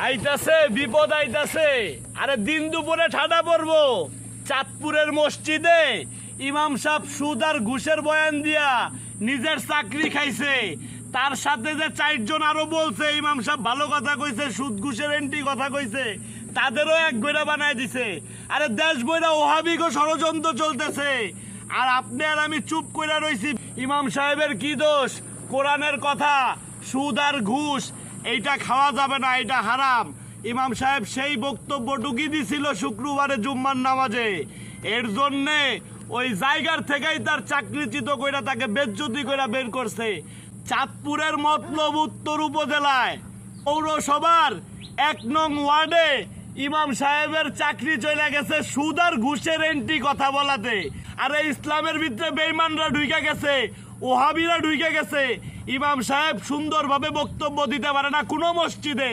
আইতাছে বিপদ আইতাছে। আরে দিন দুপুরে ঠাডা পড়বো চাঁদপুরের মসজিদে ইমাম সাহেব সুদ আর ঘুষের বয়ান দিয়া নিজের চাকরি খাইছে। তার সাথে যে 4 জন আরো বলছে ইমাম সাহেব ভালো কথা কইছে, সুদ ঘুষের এন্টি কথা কইছে, তাদেরও এক বইরা বানায় দিছে। আরে দেশ বইরা ওহাবিগো ষড়যন্ত্র চলতেছে, আর আপনি আর আমি চুপ কইরা রইছি। ইমাম সাহেবের কি দোষ? কোরআনের কথা সুদ আর ঘুষ এইটা খাওয়া যাবে না, এটা হারাম। ইমাম সাহেব সেই বক্তব্যটুকি দিছিল শুক্রবারে জুম্মার নামাজে। এর জন্যে ওই জায়গার থেকেই তার চাকরিচ্যুত কইরা তাকে বেজ্জতি কইরা বের করছে। চাঁদপুরের মতলব উত্তর উপজেলায় পৌরসভার 1 নং ওয়ার্ডে ইমাম সাহেবের চাকরি চলে গেছে সুদ আর ঘুষের এন্টি কথা বলাতে। আর এই ইসলামের ভিতরে বেঈমানরা ঢুকে গেছে, ওহাবিরা ঢুকে গেছে। ইমাম সাহেব সুন্দরভাবে বক্তব্য দিতে পারে না কোনো মসজিদে।